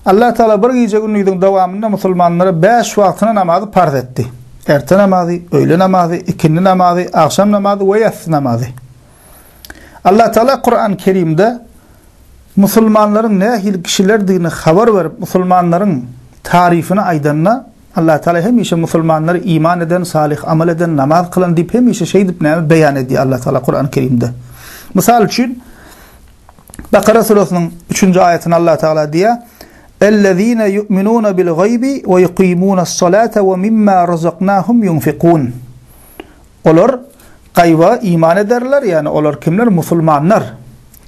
Allah Teala bir gece günlüğün devamında Müslümanlara 5 vaktine namazı farz etti. Ertesi namazı, öğle namazı, ikindi namazı, akşam namazı ve yatsı namazı. Allah Teala Kur'an-ı Kerim'de Müslümanların ne ehil kişilerdiğini haber verip Müslümanların tarifini aydanına Allah Teala hemişe Müslümanları iman eden, salih amel eden, namaz kılan deyip hemişe şey deyip beyan ediyor Allah Teala Kur'an-ı Kerim'de. Misal için Bakara surasının 3. ayetini Allah Teala diyor: "Ellezîne yu'minûne bil gaybi ve yuqîmûne's-salâte ve mimmâ razaknâhum yunfikûn." Olar gayba iman ederler, yani olar kimler? Müslümanlar.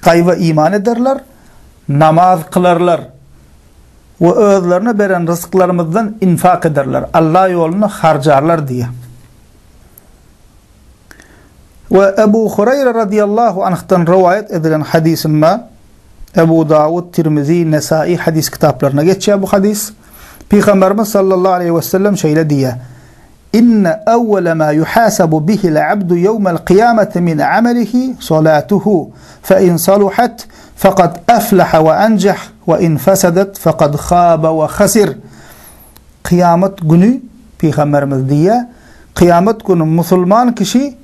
Gayba iman ederler, namaz kılarlar ve özlerine veren rızıklarımızdan infak ederler. Allah yolunu harcarlar diye. Ve Ebu Hureyre radıyallahu anh'tan rivayet edilen hadisinde Ebu Davud, Tirmizi, Nesai hadis kitaplarına geçiyor bu hadis. Peygamberimiz sallallahu aleyhi ve sellem şöyle diye: "İnne evvele ma yuhasabu bihi'l abdu yevmel kıyameti min amelihi salatuhu fe in saluhat faqad aflaha ve encah ve in fasadat faqad khaba ve khasir." Kıyamet günü Peygamberimiz diye, kıyamet günü Müslüman kişi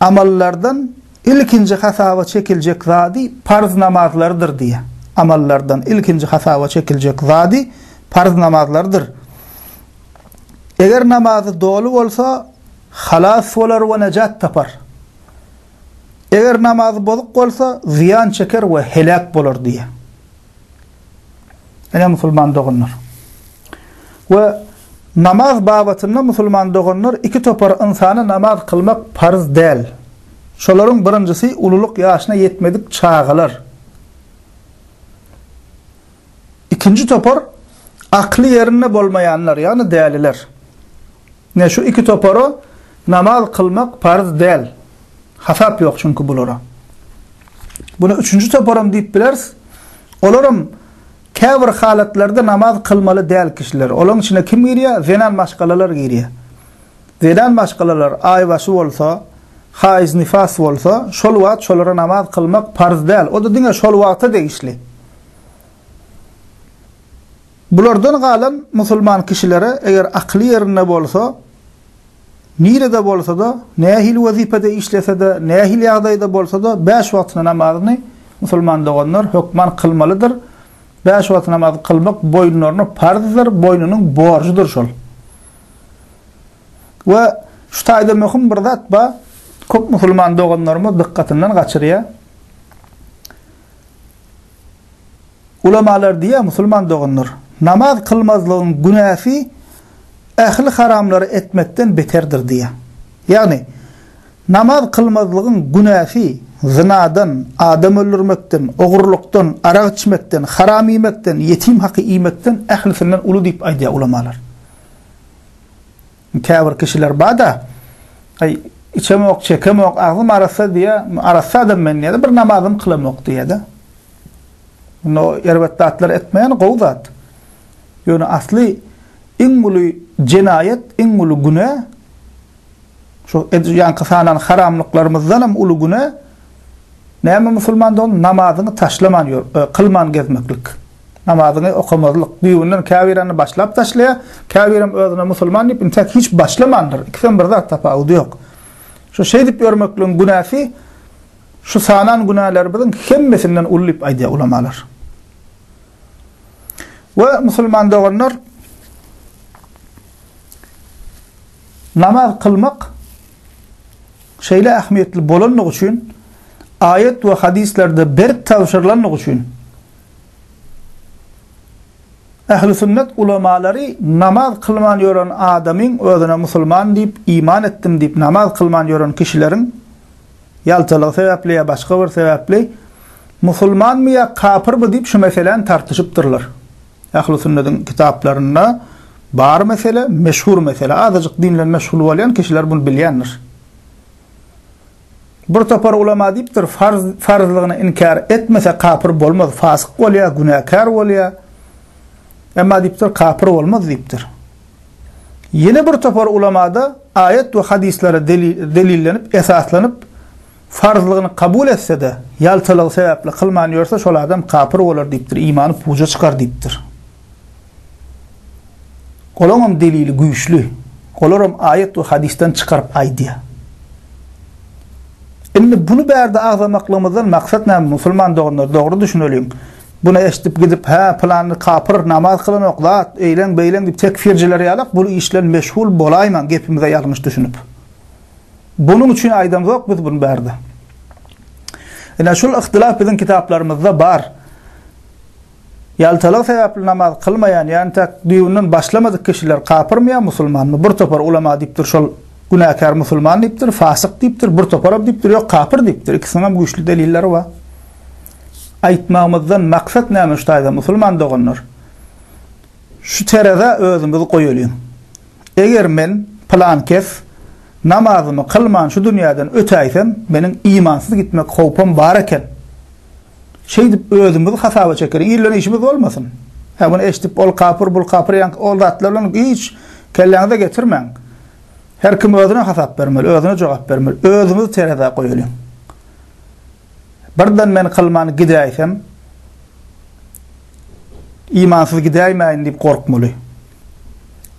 amallardan ilkinci hasava çekilecek zadi farz namazlardır diye. Amallardan ilkinci hasava çekilecek zadi farz namazlardır. Eğer namazı doğru olsa halas olur ve necat tapar. Eğer namazı bozuk olsa ziyan çeker ve helak olur diye. Yani Müslüman doğunlar. Ve namaz babatında Müslüman doğunlar iki topar insanı namaz kılmak farz değil. Şoların birincisi ululuk yaşına yetmedik çağılar. İkinci topar aklı yerine bolmayanlar, yani değerliler. Ne şu iki toparı namaz kılmak farz değil. Hasap yok çünkü bulara. Bunu üçüncü toparım deyip biliriz. Olurum kevr halatlerde namaz kılmalı değil kişiler. Onun içine kim giriyor? Zenen başkalar giriyor. Zenen başkalar ayvası olsa, haiz nifas olsa, şol vaat şolara namaz kılmak farz değil. O da dine şol vaata değişli. Bulardan galan Müslüman kişilere eğer akli yerine olsa, nirede olsa da, nehil vazifede işlese de, nehil yağdayda olsa da 5 vaktine namazını Müslüman doğanlar hükman kılmalıdır. 5 vakit namaz kılmak boynunun farzdır, boynunun borcudur şol. Ve şu tayda mühim bir zat ba, köp Müslüman doğanlarımız dikkatinden kaçırıyor. Ulamalar diye Müslüman doğanlar, namaz kılmazlığın günahı ehli haramları etmekten beterdir diye. Yani namaz kılmazlığın günahı zinadan, adam öldürmekten, oğurluktan, arak içmekten, haram yemekten, yetim hakkı yemekten ehlisinden ulu deyip aydiya ulamalar. Kâvir kişiler bada içemek, çekemek, ağzım arasa diye, arasa adam ben diye de bir namazım kılamak diye de. Bunu yervettatlar etmeyen kovzat. Yani asli ingulu cinayet, ingulu günah, şu yankısanan haramlıklarımızdan hem ulu günah, neyme Müslüman da onun namazını taşlaman, kılman gezmeklik. Namazını okumazlık. Büyüğünden kaviranı başlayıp taşlaya, kaviran özüne Müslüman deyip intek hiç başlamandır. İkiden bir zat tafavudu yok. Şu şey deyip görmekliğin günahı, şu sanan günahlarımızın hemmesinden uluyup aydiya ulamalar. Ve Müslüman doğanlar namaz kılmak şeyle ahmiyetli bolanlık için ayet ve hadislerde bir tavşırlanlık için ehl-i sünnet ulamaları namaz kılman yoran adamın özüne Müslüman deyip iman ettim deyip namaz kılman yoran kişilerin yaltalığı sebeple ya başka bir sebeple Müslüman mı ya kafir mı deyip şu meselenin tartışıptırlar. Ehl-i sünnetin kitaplarında bar mesele, meşhur mesele. Azıcık dinle meşhur olayan kişiler bunu bilyenler. Bir topar ulama deyiptir, farzlığını inkar etmese kafir olmaz, fasık oluyor, günahkar oluyor. Ama deyiptir, kafir olmaz deyiptir. Yine bir topar ulamada ayet ve hadislere delillenip, esaslanıp, farzlığını kabul etse de, yaltılığı sebeple kılmanıyorsa, şol adam kafir olur deyiptir, imanı puca çıkar deyiptir. Golorum delili güýçlü. Golorum ayet we hadisten çıkarıp aýdýar. Indi bunu bärde agzamaklygymyzdan maksat näme? Musulman doganlar dogry düşünelim. Buna eşitip gidip planly kapır namaz kılan oklat, eýlen beýlen dip tekfirjiler ýalak bu işler meşgul bolaýman gepimize ýalňyş düşünüp. Bunun üçin aýdam ýok biz bunu bärde. Ina şol ihtilaf biziň kitaplarymyzda bar. Ýaltalyk sebäpli namaz kılmayan, ýani tak düýünden başlamadyk kişiler kapyrmya musulmanmy? Bir topar ulama diýipdir şol günäkär musulman diýipdir, fasyk diýipdir, bir topar diýipdir, ýok kapyr diýipdir. Ikisiniň hem güýçli delilleri bar. Aýtmamyzdan maksat näme şutaýda musulman doganlar? Şu terede özümizi goýalym. Eger men plan kes namazymy kılman şu dünýäden ötäýsem, meniň imansyz gitmek howpum bar eken. Şey dip özümizi hasaba çekerim. İlle işimiz bolmasyn. Ha bunu eşitip ol kapyr bul kapyr ýa ol zatlaryny hiç kelleňize getirmeň. Her kim özüne hasap bermeli, özüne jogap bermeli. Özümizi terede goýalym. Birden men kılmany gidäýsem imansyz gidäýmäýin diýip gorkmaly.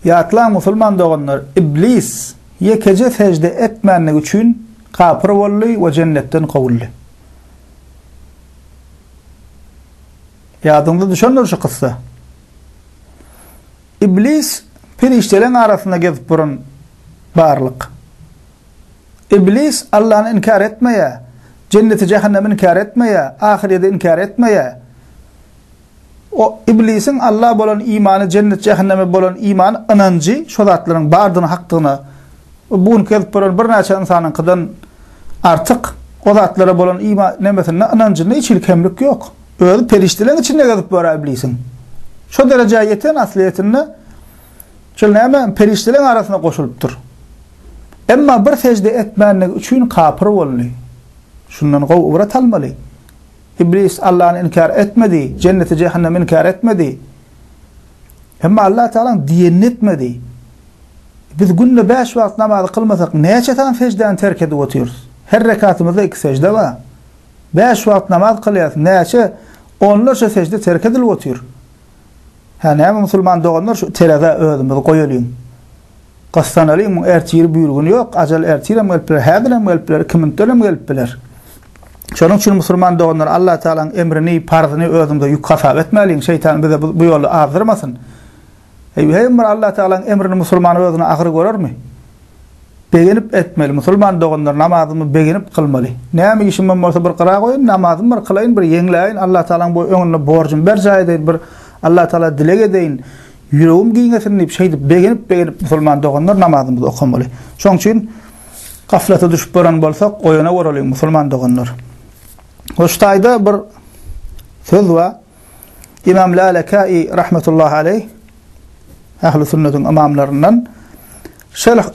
Ýatlan musulman doganlar iblis ýekece secde etmänlik üçin kapyr bolly we jennetden gowully. Ýadyňda düşenler şu kıssa. İblis periştelerin arasında gezip burun barlyk. İblis Allah'ı inkar etmeye, cenneti cehennemi inkar etmeye, ahireti inkar etmeye. O iblisin Allah bolan imanı, cennet cehenneme bolan imanı inancı, şu zatların bardygyny hakdygyna bugun gezip burun bir näçe insanyň kydan artık o zatlara bolan iman nemesine inancyna hiç kemlik ýok. Özü periştelerin içinde gezip bora iblisin. Şu derejä ýeten asliyetinde şol näme periştelerin arasına goşulypdyr. Emma bir secde etmänlik üçin kapyr boldy. Şundan gowrat almaly. İblis Allah'ı inkar etmedi, cenneti cehennemi inkar etmedi. Emma Allah Teala diýen etmedi. Biz günde 5 wagt namaz kılmasak näçe tan secden terk edip oturýarys? Her rekatymyzda 2 secde bar. 5 wagt namaz kılýar, näçe onlarca secde terk edilip oturýar. Ha näme musulman doganlar şu terede özümizi goýalym. Gastanalym ertir buyrugyny ýok, ajal ertirem gelipler, häzirem gelipler, kimintelem gelipler. Şonuň üçin musulman doganlar Allah Taala'nın emrini, parzyny özümde ýük hasap etmeliň, şeytan bize bu ýoly azdyrmasyn. Hem Allah Taala'nın emrini musulman özüne agyr görermi? Begenip etmeli. Musulman doganlar namazyny begenip kılmaly. Näme işim bolsa bir qara goýun, namazymy bir kılaýyn, bir ýeňläýin. Allah Taala'nın bu öňüne borjum berjaýdy, bir Allah Taala dilege deyin. Yüreğim giňesin diýip şeýdip begenip musulman doganlar namazyny okamaly. Şoň üçin gaflata düşüp boran bolsak, oýana waralyň musulman doganlar. Hoştaýda bir söz we İmam Lalakaî rahmetullahi aleyh Ahl-i Sünnet'in imamlarından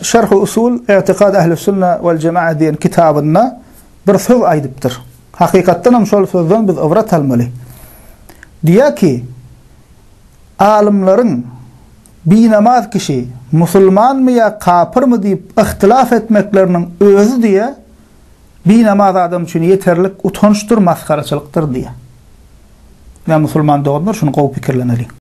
Şerh-i Usul İ'tikad Ahl-i Sünnet vel Cema'a diýen kitabynda bir söz aýdypdyr. Hakykatdan hem şol sözden biz ibret almaly. Diýär ki alimlerin binamaz kişi musulman mı ya kapır mı deyip ihtilaf etmeklerinin özü diye binamaz adam için yeterlik utançtır, maskaraçılıktır diye. Ve musulman doganlar şunu gowy pikirleneli.